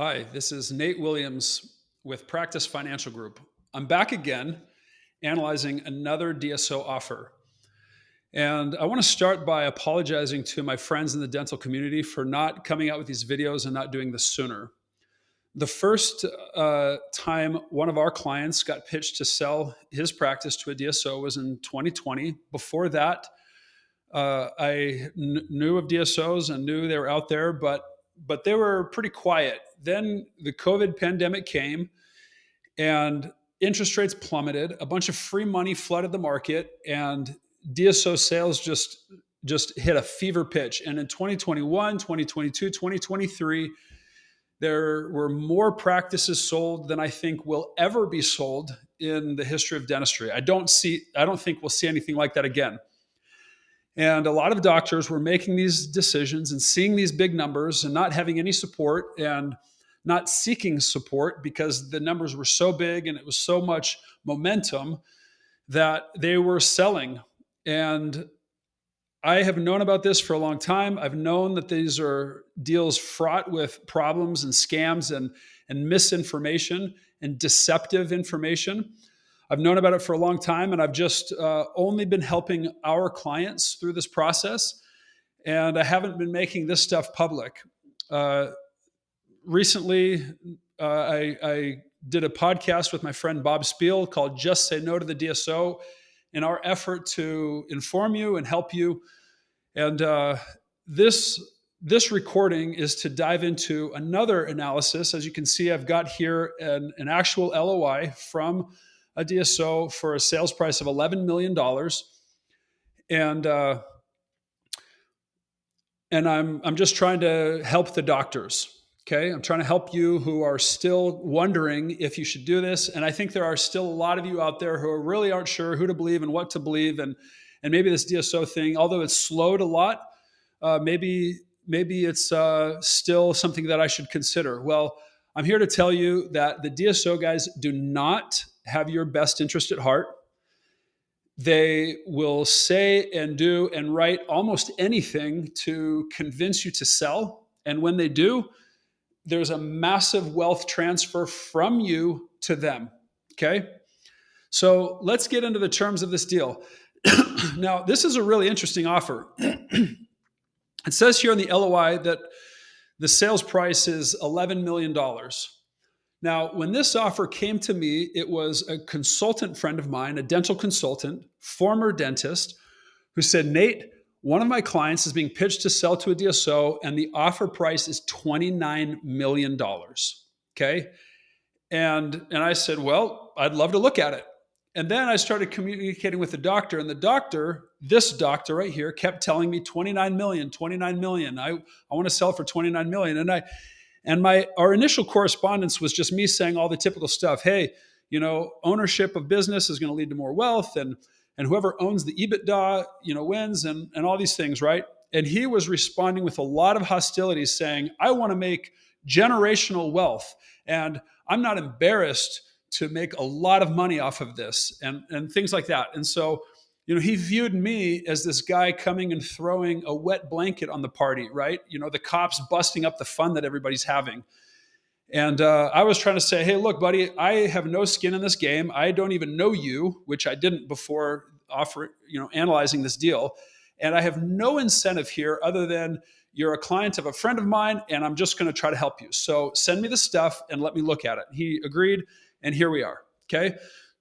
Hi, this is Nate Williams with Practice Financial Group. I'm back again analyzing another DSO offer. And I want to start by apologizing to my friends in the dental community for not coming out with these videos and not doing this sooner. The first time one of our clients got pitched to sell his practice to a DSO was in 2020. Before that, I knew of DSOs and knew they were out there, but they were pretty quiet. Then the COVID pandemic came, and interest rates plummeted. A bunch of free money flooded the market, and DSO sales just hit a fever pitch. And in 2021, 2022, 2023, there were more practices sold than I think will ever be sold in the history of dentistry. I don't think we'll see anything like that again. And a lot of doctors were making these decisions and seeing these big numbers and not having any support and not seeking support because the numbers were so big and it was so much momentum that they were selling. And I have known about this for a long time. I've known that these are deals fraught with problems and scams and misinformation and deceptive information. I've known about it for a long time, and I've just only been helping our clients through this process, and I haven't been making this stuff public. Recently, I did a podcast with my friend Bob Spiel called Just Say No to the DSO in our effort to inform you and help you. And this recording is to dive into another analysis. As you can see, I've got here an actual LOI from a DSO for a sales price of $11 million. And I'm just trying to help the doctors. Okay. I'm trying to help you who are still wondering if you should do this. And I think there are still a lot of you out there who really aren't sure who to believe and what to believe. And maybe this DSO thing, although it's slowed a lot, maybe it's still something that I should consider. Well, I'm here to tell you that the DSO guys do not have your best interest at heart. They will say and do and write almost anything to convince you to sell. And when they do, there's a massive wealth transfer from you to them. Okay. So let's get into the terms of this deal. Now, this is a really interesting offer. It says here in the LOI that the sales price is $11 million. Now, when this offer came to me, it was a consultant friend of mine, a dental consultant, former dentist, who said, Nate, one of my clients is being pitched to sell to a DSO, and the offer price is $29 million. Okay. And I said, well, I'd love to look at it. And then I started communicating with the doctor, and the doctor, this doctor right here, kept telling me 29 million. I want to sell for 29 million. And our initial correspondence was just me saying all the typical stuff. Hey, ownership of business is going to lead to more wealth, and whoever owns the EBITDA, wins, and all these things, right? And he was responding with a lot of hostility, saying, I want to make generational wealth, and I'm not embarrassed to make a lot of money off of this, and things like that. And so, he viewed me as this guy coming and throwing a wet blanket on the party, right? The cops busting up the fun that everybody's having. And I was trying to say, hey, look, buddy, I have no skin in this game. I don't even know you, which I didn't before analyzing this deal. And I have no incentive here other than you're a client of a friend of mine, and I'm just going to try to help you. So send me the stuff and let me look at it. He agreed, and here we are. Okay.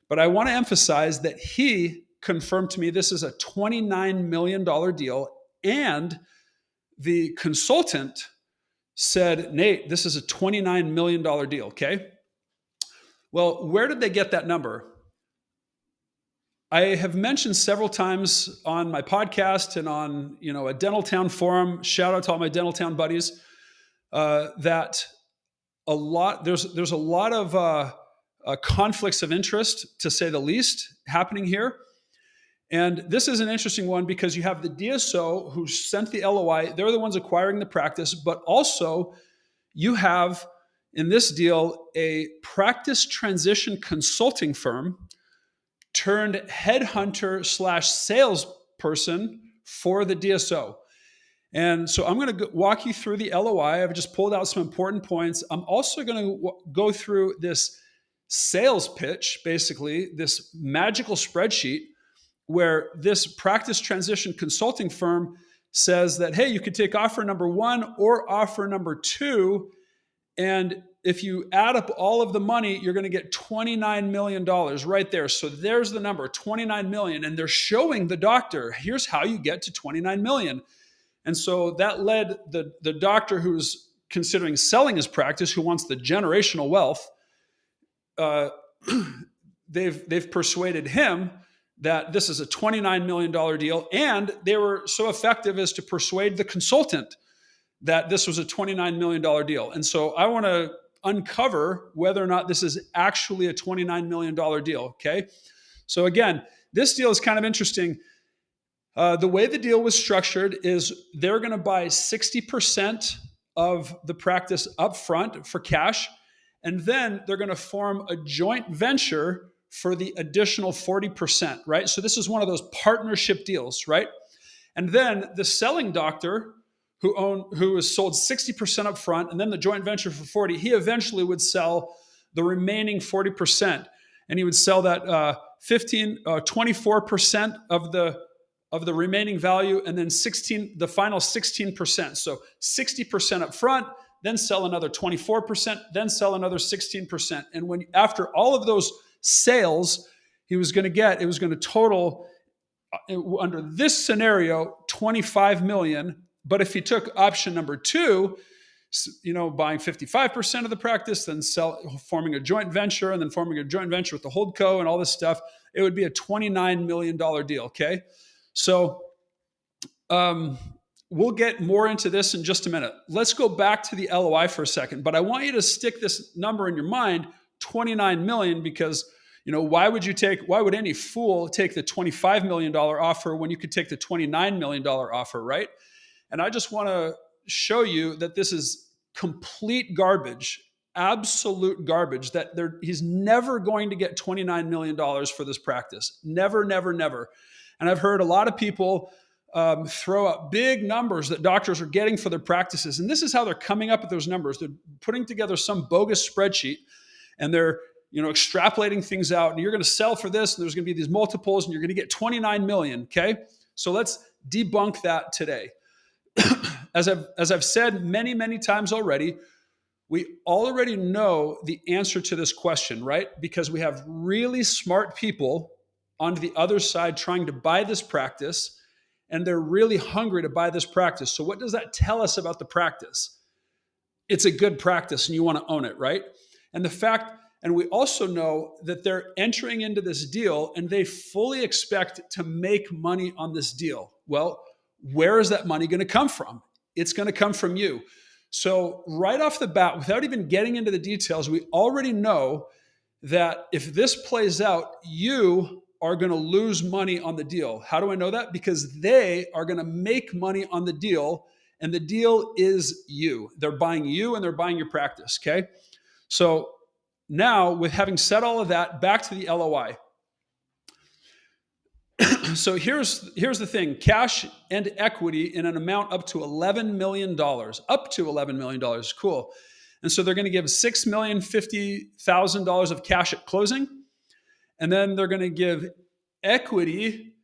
But I want to emphasize that he confirmed to me this is a $29 million deal. And the consultant said, Nate, this is a $29 million deal. Okay. Well, where did they get that number? I have mentioned several times on my podcast and on, a Dental Town forum, shout out to all my Dental Town buddies, that there's a lot of conflicts of interest, to say the least, happening here. And this is an interesting one because you have the DSO who sent the LOI. They're the ones acquiring the practice, but also you have in this deal a practice transition consulting firm turned headhunter / salesperson for the DSO. And so I'm going to walk you through the LOI. I've just pulled out some important points. I'm also going to go through this sales pitch, basically, this magical spreadsheet where this practice transition consulting firm says that, hey, you could take offer number 1 or offer number 2. And if you add up all of the money, you're going to get $29 million right there. So there's the number, 29 million. And they're showing the doctor, here's how you get to 29 million. And so that led the doctor who's considering selling his practice, who wants the generational wealth, they've persuaded him that this is a $29 million deal. And they were so effective as to persuade the consultant that this was a $29 million deal. And so I want to uncover whether or not this is actually a $29 million deal, okay? So again, this deal is kind of interesting. The way the deal was structured is they're going to buy 60% of the practice up front for cash, and then they're going to form a joint venture for the additional 40%, right? So this is one of those partnership deals, right? And then the selling doctor who was sold 60% up front and then the joint venture for 40, he eventually would sell the remaining 40%. And he would sell that 24% of the remaining value, and then the final 16%. So 60% up front, then sell another 24%, then sell another 16%. And after all of those sales it was going to total, under this scenario, 25 million. But if he took option number 2, buying 55% of the practice, then forming a joint venture, and then forming a joint venture with the holdco and all this stuff, it would be a $29 million deal, okay? So we'll get more into this in just a minute. Let's go back to the LOI for a second, but I want you to stick this number in your mind, 29 million, because why would any fool take the $25 million offer when you could take the $29 million offer, right? And I just want to show you that this is complete garbage, absolute garbage, that he's never going to get $29 million for this practice. Never, never, never. And I've heard a lot of people throw out big numbers that doctors are getting for their practices. And this is how they're coming up with those numbers. They're putting together some bogus spreadsheet, and they're extrapolating things out. And you're going to sell for this, and there's going to be these multiples, and you're going to get 29 million, okay? So let's debunk that today. As I've said many, many times already, we already know the answer to this question, right? Because we have really smart people on the other side trying to buy this practice, and they're really hungry to buy this practice. So what does that tell us about the practice? It's a good practice and you want to own it, right? And we also know that they're entering into this deal and they fully expect to make money on this deal. Well, where is that money going to come from? It's going to come from you. So right off the bat, without even getting into the details, we already know that if this plays out, you are going to lose money on the deal. How do I know that? Because they are going to make money on the deal, and the deal is you. They're buying you and they're buying your practice, okay? So now, with having said all of that, back to the LOI. So here's the thing: cash and equity in an amount up to $11 million. Up to $11 million. Cool. And so they're going to give $6,050,000 of cash at closing. And then they're going to give equity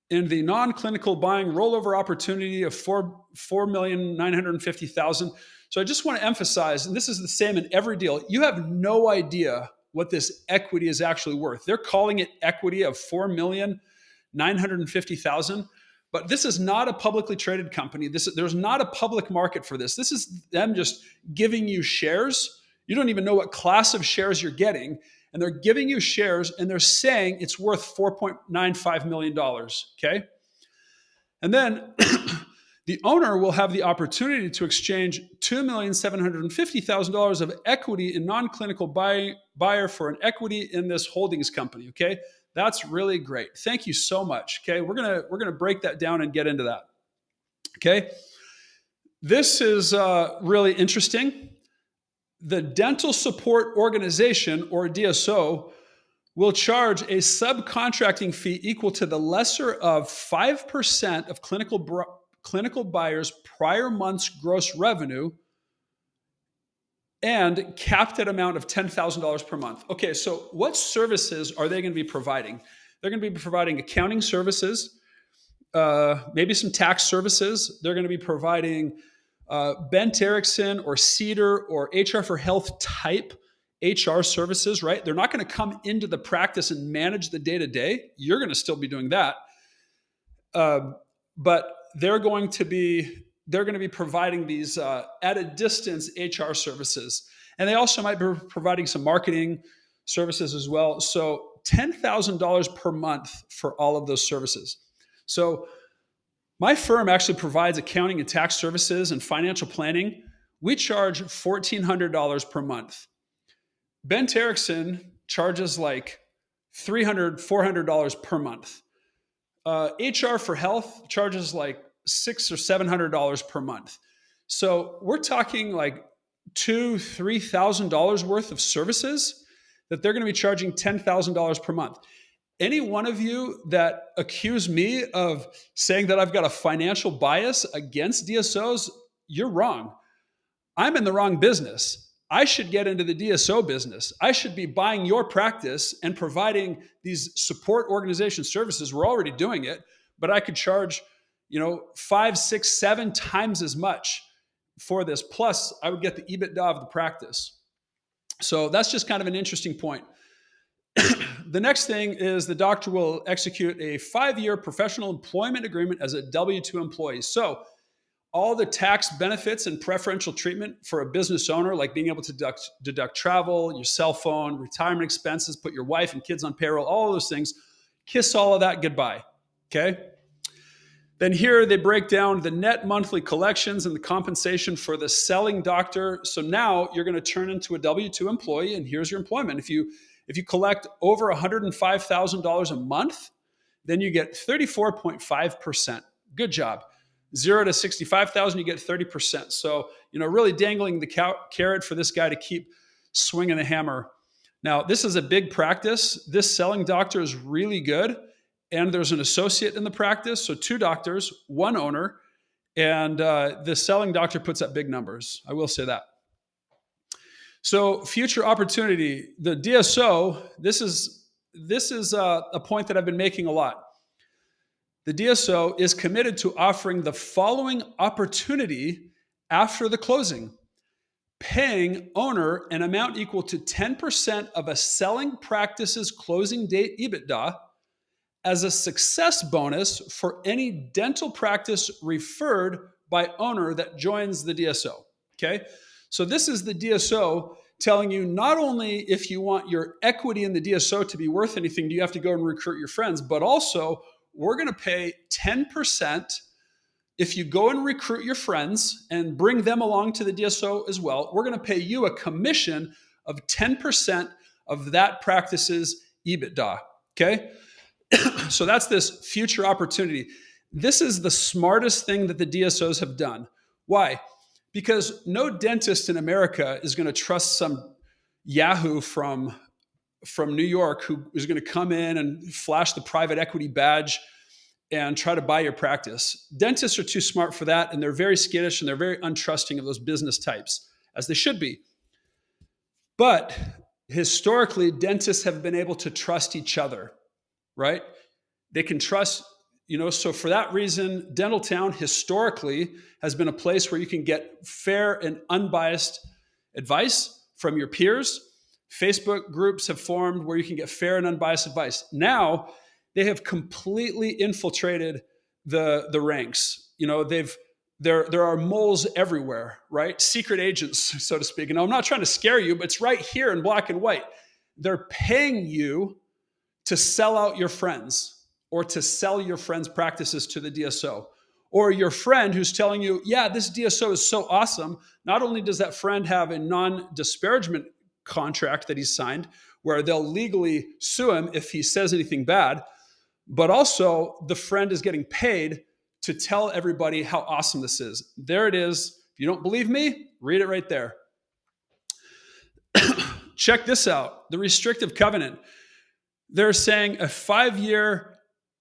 in the non-clinical buying rollover opportunity of $4,950,000. So I just want to emphasize, and this is the same in every deal, you have no idea what this equity is actually worth. They're calling it equity of $4,950,000, but this is not a publicly traded company. There's not a public market for this. This is them just giving you shares. You don't even know what class of shares you're getting, and they're giving you shares, and they're saying it's worth $4.95 million, okay? And then the owner will have the opportunity to exchange $2,750,000 of equity in non-clinical buyer for an equity in this holdings company, okay? That's really great. Thank you so much, okay? We're gonna break that down and get into that, okay? This is really interesting. The Dental Support Organization, or DSO, will charge a subcontracting fee equal to the lesser of 5% of clinical buyer's prior month's gross revenue and capped at amount of $10,000 per month. Okay, so what services are they going to be providing? They're going to be providing accounting services, maybe some tax services. They're going to be providing Bent Erickson or Cedar or HR for Health type HR services, right? They're not going to come into the practice and manage the day-to-day. You're going to still be doing that. But they're going to be providing these at a distance HR services. And they also might be providing some marketing services as well. So $10,000 per month for all of those services. So my firm actually provides accounting and tax services and financial planning. We charge $1,400 per month. Bent Erickson charges like $300, $400 per month. HR for Health charges like $600 or $700 per month. So we're talking like $2,000, $3,000 worth of services that they're going to be charging $10,000 per month. Any one of you that accuse me of saying that I've got a financial bias against DSOs, you're wrong. I'm in the wrong business. I should get into the DSO business. I should be buying your practice and providing these support organization services. We're already doing it, but I could charge, 5, 6, 7 times as much for this. Plus, I would get the EBITDA of the practice. So that's just kind of an interesting point. The next thing is the doctor will execute a 5-year professional employment agreement as a W-2 employee. So all the tax benefits and preferential treatment for a business owner, like being able to deduct travel, your cell phone, retirement expenses, put your wife and kids on payroll, all of those things, kiss all of that goodbye, okay? Then here they break down the net monthly collections and the compensation for the selling doctor. So now you're going to turn into a W-2 employee, and here's your employment. If you collect over $105,000 a month, then you get 34.5%. Good job. 0 to 65,000, you get 30%. So, really dangling the carrot for this guy to keep swinging the hammer. Now, this is a big practice. This selling doctor is really good. And there's an associate in the practice. So 2 doctors, 1 owner, and the selling doctor puts up big numbers. I will say that. So future opportunity, the DSO, this is a point that I've been making a lot. The DSO is committed to offering the following opportunity after the closing: paying owner an amount equal to 10% of a selling practice's closing date EBITDA as a success bonus for any dental practice referred by owner that joins the DSO. Okay? So this is the DSO telling you not only if you want your equity in the DSO to be worth anything, do you have to go and recruit your friends, but also we're going to pay 10% if you go and recruit your friends and bring them along to the DSO as well. We're going to pay you a commission of 10% of that practice's EBITDA. Okay? So that's this future opportunity. This is the smartest thing that the DSOs have done. Why? Because no dentist in America is going to trust some Yahoo from New York who is going to come in and flash the private equity badge and try to buy your practice. Dentists are too smart for that, and they're very skittish and they're very untrusting of those business types, as they should be. But historically, dentists have been able to trust each other, right? They can trust, so for that reason, Dental Town historically has been a place where you can get fair and unbiased advice from your peers. Facebook groups have formed where you can get fair and unbiased advice. Now, they have completely infiltrated the ranks. There are moles everywhere, right? Secret agents, so to speak. And I'm not trying to scare you, but it's right here in black and white. They're paying you to sell out your friends or to sell your friends' practices to the DSO. Or your friend who's telling you, yeah, this DSO is so awesome. Not only does that friend have a non-disparagement contract that he's signed where they'll legally sue him if he says anything bad, but also the friend is getting paid to tell everybody how awesome this is. There it is. If you don't believe me, read it right there. Check this out. The restrictive covenant. They're saying a 5-year,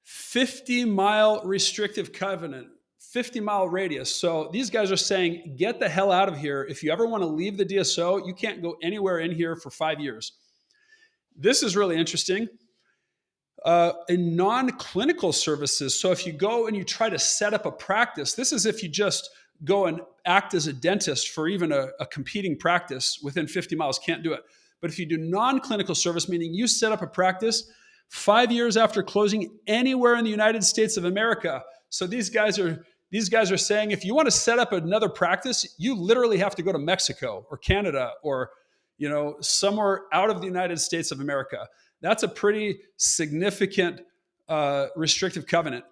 50-mile restrictive covenant. 50-mile radius. So these guys are saying, get the hell out of here. If you ever want to leave the DSO, you can't go anywhere in here for 5 years. This is really interesting. In non-clinical services, so if you go and you try to set up a practice, this is if you just go and act as a dentist for even a competing practice within 50 miles, can't do it. But if you do non-clinical service, meaning you set up a practice 5 years after closing anywhere in the United States of America. So these guys are saying, if you want to set up another practice, you literally have to go to Mexico or Canada or, somewhere out of the United States of America. That's a pretty significant restrictive covenant.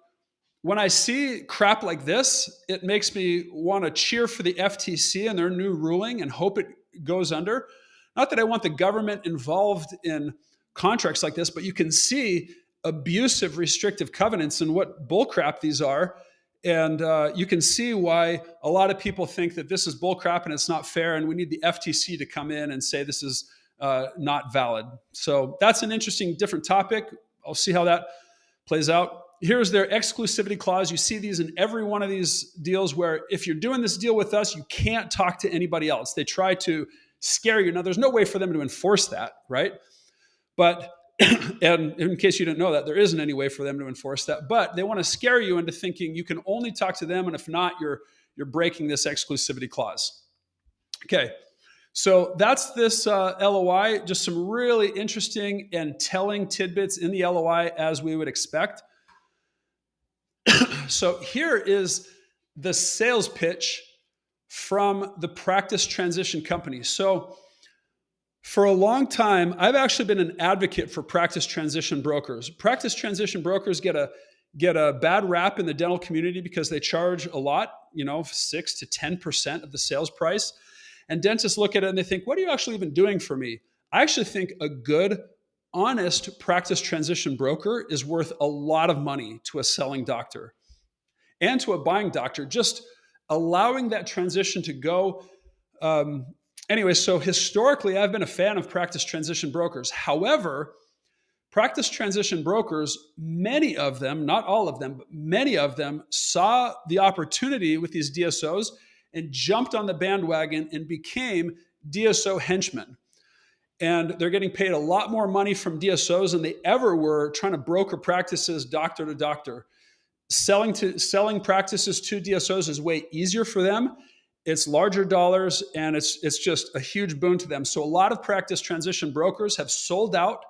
When I see crap like this, it makes me want to cheer for the FTC and their new ruling and hope it goes under. Not that I want the government involved in contracts like this, but you can see abusive restrictive covenants and what bullcrap these are. And you can see why a lot of people think that this is bullcrap and it's not fair, and we need the FTC to come in and say this is not valid. So that's an interesting, different topic. I'll see how that plays out. Here's their exclusivity clause. You see these in every one of these deals where if you're doing this deal with us, you can't talk to anybody else. They try to scare you. Now, there's no way for them to enforce that, right? But, and in case you didn't know that, there isn't any way for them to enforce that. But they want to scare you into thinking you can only talk to them, and if not, you're breaking this exclusivity clause. Okay. So that's this LOI, just some really interesting and telling tidbits in the LOI as we would expect. So here is the sales pitch from the practice transition company. So for a long time, I've actually been an advocate for practice transition brokers. Practice transition brokers get a bad rap in the dental community because they charge a lot, 6 to 10% of the sales price. And dentists look at it and they think, what are you actually even doing for me? I actually think a good, honest practice transition broker is worth a lot of money to a selling doctor and to a buying doctor, just allowing that transition to go. Anyway, so historically, I've been a fan of practice transition brokers. However, practice transition brokers, many of them, not all of them, but many of them saw the opportunity with these DSOs and jumped on the bandwagon and became DSO henchmen. And they're getting paid a lot more money from DSOs than they ever were trying to broker practices doctor to doctor. Selling practices to DSOs is way easier for them. It's larger dollars, and it's just a huge boon to them. So a lot of practice transition brokers have sold out,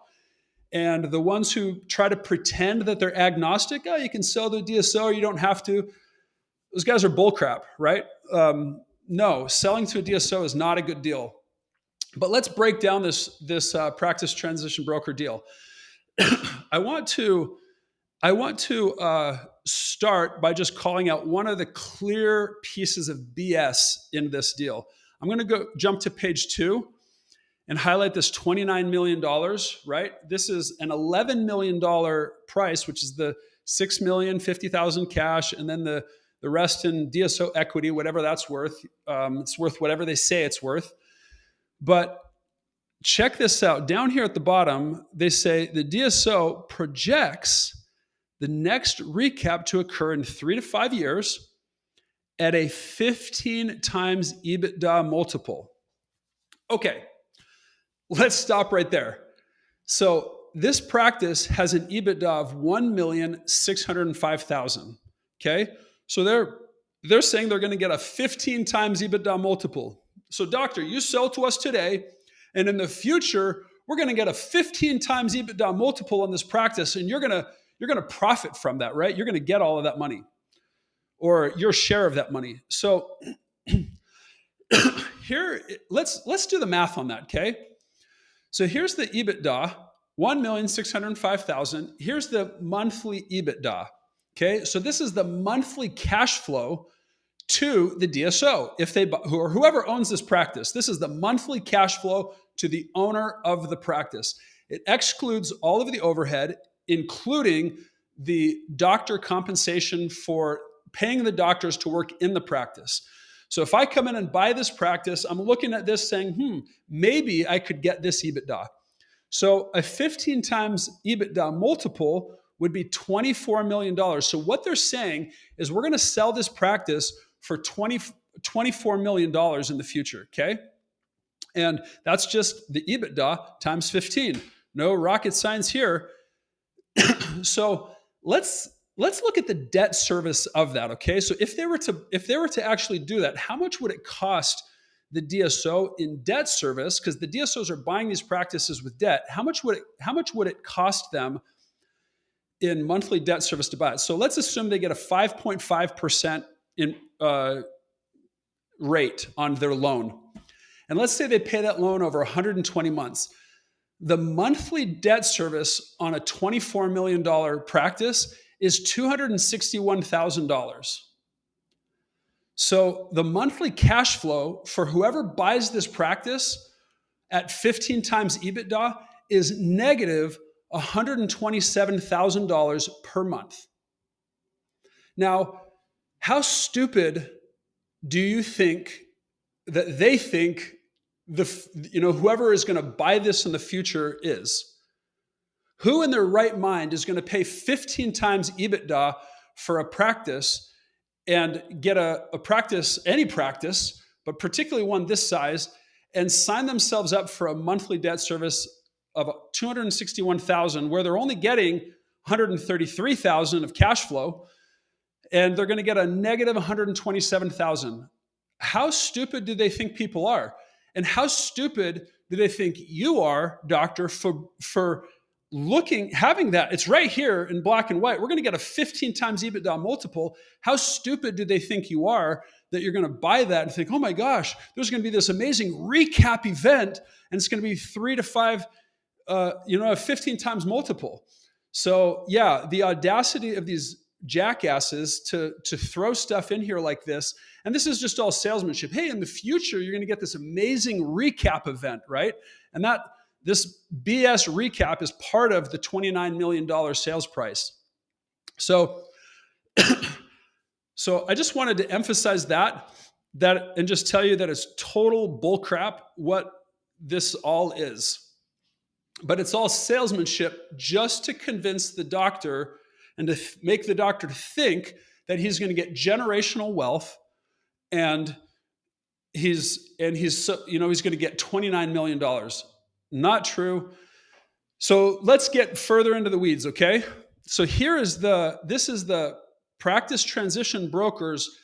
and the ones who try to pretend that they're agnostic, you can sell to a DSO or you don't have to, those guys are bullcrap, right? No, selling to a DSO is not a good deal. But let's break down this practice transition broker deal. I want to start by just calling out one of the clear pieces of BS in this deal. I'm going to jump to page 2 and highlight this $29 million, right? This is an $11 million price, which is the $6 million, 50,000 cash, and then the rest in DSO equity, whatever that's worth. It's worth whatever they say it's worth. But check this out. Down here at the bottom, they say the DSO projects the next recap to occur in 3 to 5 years at a 15 times EBITDA multiple. Okay, let's stop right there. So this practice has an EBITDA of $1,605,000. Okay, so they're saying they're going to get a 15 times EBITDA multiple. So doctor, you sell to us today, and in the future, we're going to get a 15 times EBITDA multiple on this practice, and you're going to profit from that, right? You're going to get all of that money or your share of that money. So here, let's do the math on that, okay? So here's the EBITDA, $1,605,000. Here's the monthly EBITDA, okay? So this is the monthly cash flow to the DSO, or whoever owns this practice. This is the monthly cash flow to the owner of the practice. It excludes all of the overhead, including the doctor compensation for paying the doctors to work in the practice. So if I come in and buy this practice, I'm looking at this saying, maybe I could get this EBITDA. So a 15 times EBITDA multiple would be $24 million. So what they're saying is we're going to sell this practice for $24 million in the future, okay? And that's just the EBITDA times 15. No rocket science here. So let's look at the debt service of that, okay? So if they were to actually do that, how much would it cost the DSO in debt service? Because the DSOs are buying these practices with debt. How much would it cost them in monthly debt service to buy it? So let's assume they get a 5.5% in rate on their loan. And let's say they pay that loan over 120 months. The monthly debt service on a $24 million practice is $261,000. So the monthly cash flow for whoever buys this practice at 15 times EBITDA is negative $127,000 per month. Now, how stupid do you think that they think whoever is going to buy this in the future is? Who in their right mind is going to pay 15 times EBITDA for a practice and get a practice, any practice, but particularly one this size, and sign themselves up for a monthly debt service of $261,000, where they're only getting $133,000 of cash flow, and they're going to get a negative $127,000. How stupid do they think people are? And how stupid do they think you are, doctor, for having that? It's right here in black and white. We're going to get a 15 times EBITDA multiple. How stupid do they think you are that you're going to buy that and think, oh my gosh, there's going to be this amazing recap event, and it's going to be 3 to 5, a 15 times multiple. So yeah, the audacity of these jackasses to throw stuff in here like this. And this is just all salesmanship. Hey, in the future, you're going to get this amazing recap event, right? And this BS recap is part of the $29 million sales price. So I just wanted to emphasize that and just tell you that it's total bullcrap what this all is. But it's all salesmanship just to convince the doctor and to make the doctor think that he's going to get generational wealth, and he's going to get $29 million. Not true. So let's get further into the weeds, okay? So this is the Practice Transition Brokers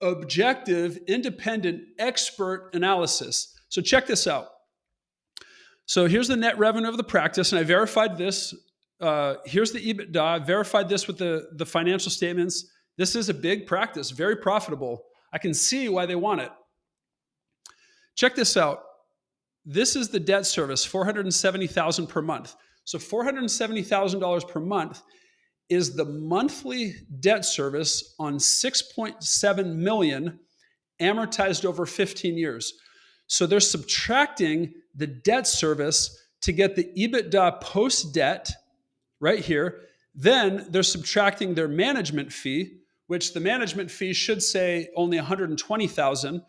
objective, independent, expert analysis. So check this out. So here's the net revenue of the practice, and I verified this. Here's the EBITDA. I verified this with the financial statements. This is a big practice, very profitable. I can see why they want it. Check this out. This is the debt service, $470,000 per month. So $470,000 per month is the monthly debt service on $6.7 million amortized over 15 years. So they're subtracting the debt service to get the EBITDA post-debt right here. Then they're subtracting their management fee, which the management fee should say only $120,000,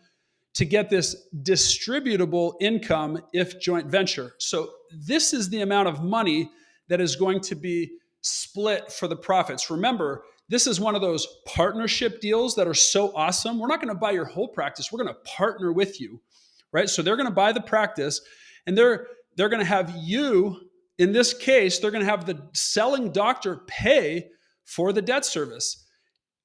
to get this distributable income if joint venture. So this is the amount of money that is going to be split for the profits. Remember, this is one of those partnership deals that are so awesome. We're not going to buy your whole practice. We're going to partner with you, right? So they're going to buy the practice, and they're going to have you, in this case, they're going to have the selling doctor pay for the debt service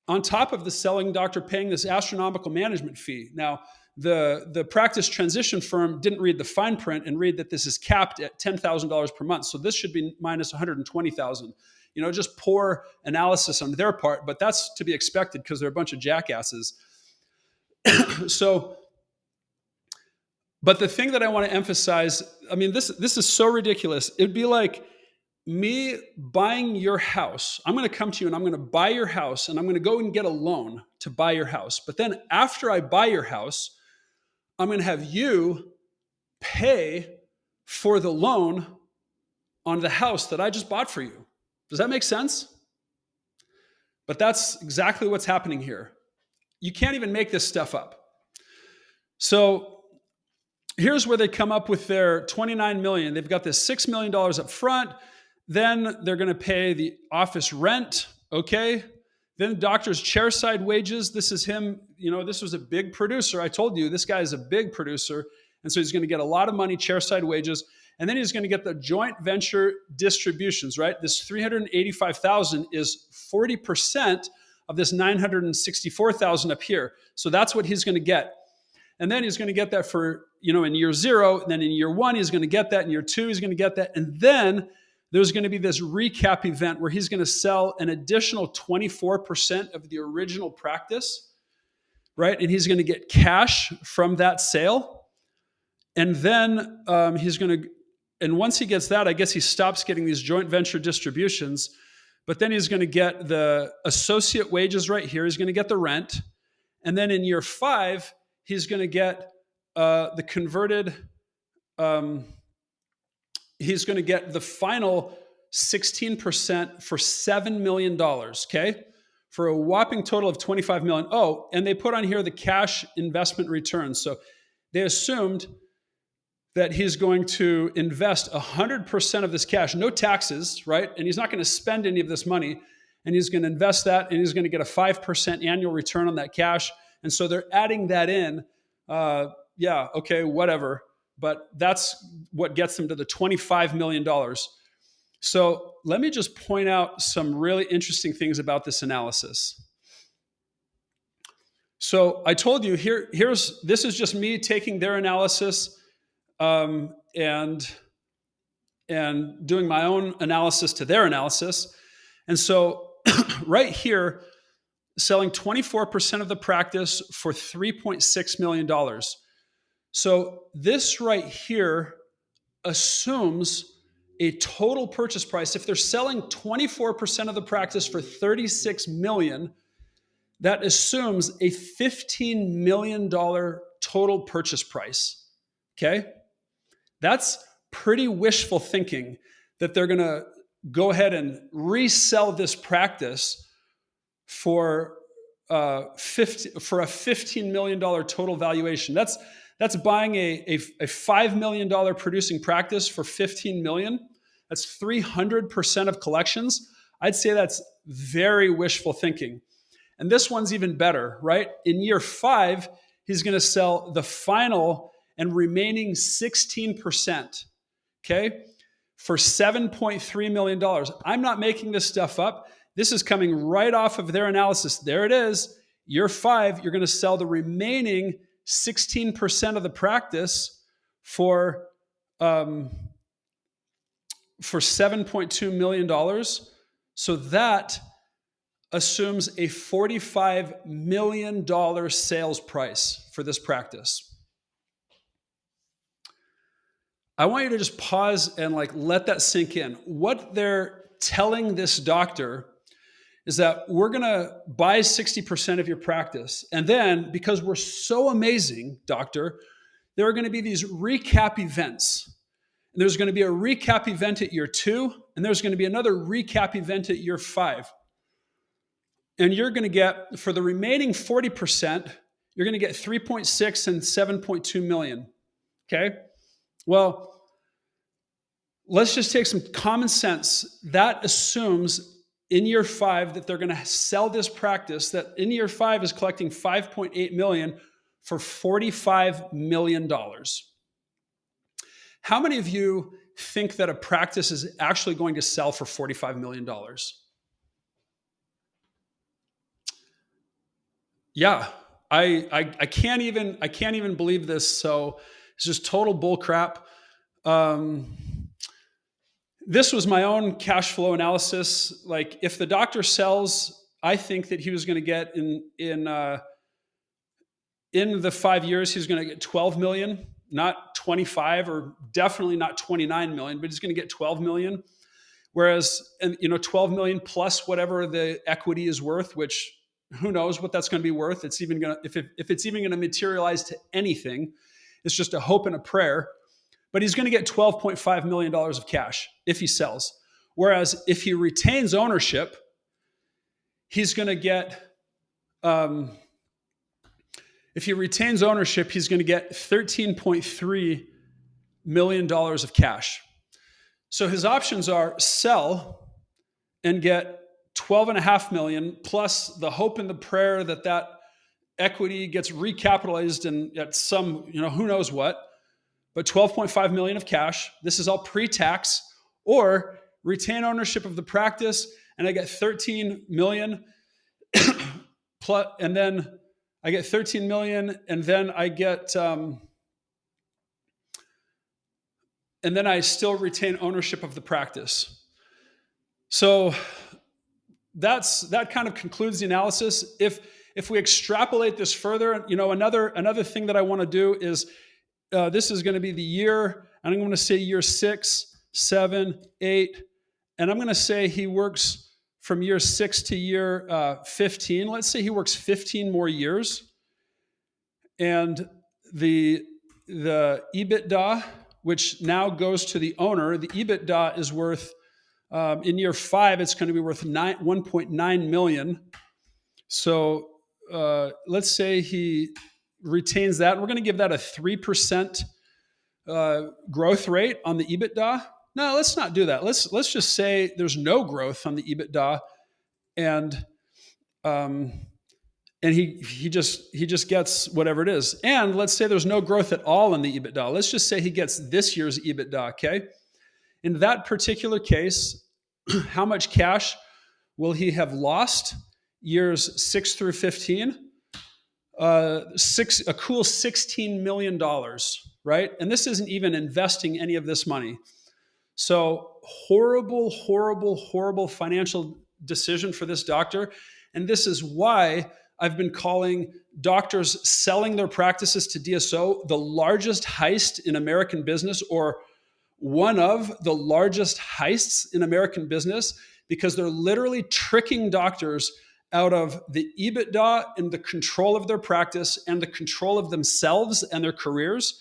on top of the selling doctor paying this astronomical management fee. Now, the practice transition firm didn't read the fine print and read that this is capped at $10,000 per month. So this should be minus $120,000. Just poor analysis on their part, but that's to be expected because they're a bunch of jackasses. But the thing that I want to emphasize, this is so ridiculous. It'd be like me buying your house. I'm going to come to you and I'm going to buy your house, and I'm going to go and get a loan to buy your house. But then after I buy your house, I'm going to have you pay for the loan on the house that I just bought for you. Does that make sense? But that's exactly what's happening here. You can't even make this stuff up. So here's where they come up with their $29 million. They've got this $6 million up front. Then they're going to pay the office rent. Okay. Then doctor's chairside wages. This is him. This was a big producer. I told you this guy is a big producer. And so he's going to get a lot of money, chairside wages. And then he's going to get the joint venture distributions, right? This 385,000 is 40% of this 964,000 up here. So that's what he's going to get. And then he's going to get that for, in year 0. And then in year 1, he's going to get that. In year 2, he's going to get that. And then there's going to be this recap event where he's going to sell an additional 24% of the original practice, right? And he's going to get cash from that sale. And then and once he gets that, I guess he stops getting these joint venture distributions. But then he's going to get the associate wages right here. He's going to get the rent. And then in year 5, he's going to get the converted, he's going to get the final 16% for $7 million, okay? For a whopping total of $25 million. Oh, and they put on here the cash investment returns. So they assumed that he's going to invest 100% of this cash, no taxes, right? And he's not going to spend any of this money. And he's going to invest that, and he's going to get a 5% annual return on that cash. And so they're adding that in. Yeah, okay, whatever. But that's what gets them to the $25 million. So let me just point out some really interesting things about this analysis. So I told you this is just me taking their analysis and doing my own analysis to their analysis. And so right here, selling 24% of the practice for $3.6 million. So this right here assumes a total purchase price. If they're selling 24% of the practice for $36 million, that assumes a $15 million total purchase price. Okay? That's pretty wishful thinking that they're going to go ahead and resell this practice for a $15 million total valuation. That's buying a $5 million producing practice for $15 million. That's 300% of collections. I'd say that's very wishful thinking. And this one's even better, right? In year 5, he's going to sell the final and remaining 16%, okay, for $7.3 million. I'm not making this stuff up. This is coming right off of their analysis. There it is. Year 5, you're going to sell the remaining 16% of the practice for $7.2 million. So that assumes a $45 million sales price for this practice. I want you to just pause and let that sink in. What they're telling this doctor is that we're going to buy 60% of your practice. And then, because we're so amazing, doctor, there are going to be these recap events. And there's going to be a recap event at year 2, and there's going to be another recap event at year 5. And you're going to get, for the remaining 40%, you're going to get 3.6 and 7.2 million. Okay? Well, let's just take some common sense. That assumes in year 5 that they're going to sell this practice that in year 5 is collecting 5.8 million for $45 million. How many of you think that a practice is actually going to sell for $45 million? Yeah, I can't even believe this. So it's just total bull crap. This was my own cash flow analysis. If the doctor sells, I think that he was going to get in the 5 years, he's going to get 12 million, not 25, or definitely not 29 million, but he's going to get 12 million. Whereas, 12 million plus whatever the equity is worth, which who knows what that's going to be worth. It's even going to, if it's even going to materialize to anything, it's just a hope and a prayer. But he's going to get $12.5 million of cash if he sells. Whereas if he retains ownership, he's going to get, $13.3 million of cash. So his options are sell and get 12.5 million plus the hope and the prayer that that equity gets recapitalized and at some, who knows what, but 12.5 million of cash. This is all pre-tax, or retain ownership of the practice and I get 13 million plus, and then I get 13 million and then I get, and then I still retain ownership of the practice. So that kind of concludes the analysis. If we extrapolate this further, another thing that I want to do is, this is going to be the year, and I'm going to say year 6, 7, 8, and I'm going to say he works from year 6 to year 15. Let's say he works 15 more years, and the EBITDA, which now goes to the owner, the EBITDA is worth, in year 5, it's going to be worth 1.9 million. So let's say he retains that. We're going to give that a 3% growth rate on the EBITDA. No, let's not do that. Let's just say there's no growth on the EBITDA, and he just gets whatever it is. And let's say there's no growth at all in the EBITDA. Let's just say he gets this year's EBITDA. Okay. In that particular case, how much cash will he have lost years 6 through 15? A cool $16 million, right? And this isn't even investing any of this money. So horrible, horrible, horrible financial decision for this doctor. And this is why I've been calling doctors selling their practices to DSO the largest heist in American business, or one of the largest heists in American business, because they're literally tricking doctors out of the EBITDA and the control of their practice and the control of themselves and their careers.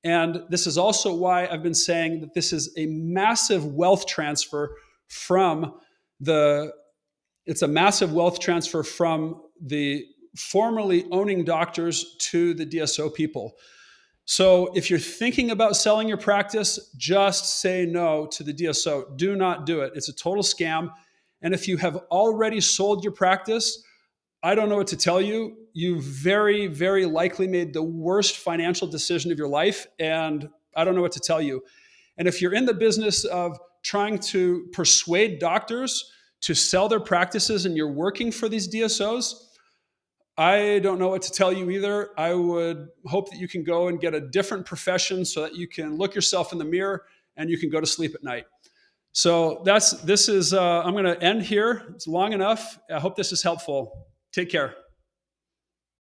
And this is also why I've been saying that this is a massive wealth transfer from the formerly owning doctors to the DSO people. So if you're thinking about selling your practice, just say no to the DSO. Do not do it. It's a total scam. And if you have already sold your practice, I don't know what to tell you. You very, very likely made the worst financial decision of your life, and I don't know what to tell you. And if you're in the business of trying to persuade doctors to sell their practices and you're working for these DSOs, I don't know what to tell you either. I would hope that you can go and get a different profession so that you can look yourself in the mirror and you can go to sleep at night. So I'm going to end here. It's long enough. I hope this is helpful. Take care.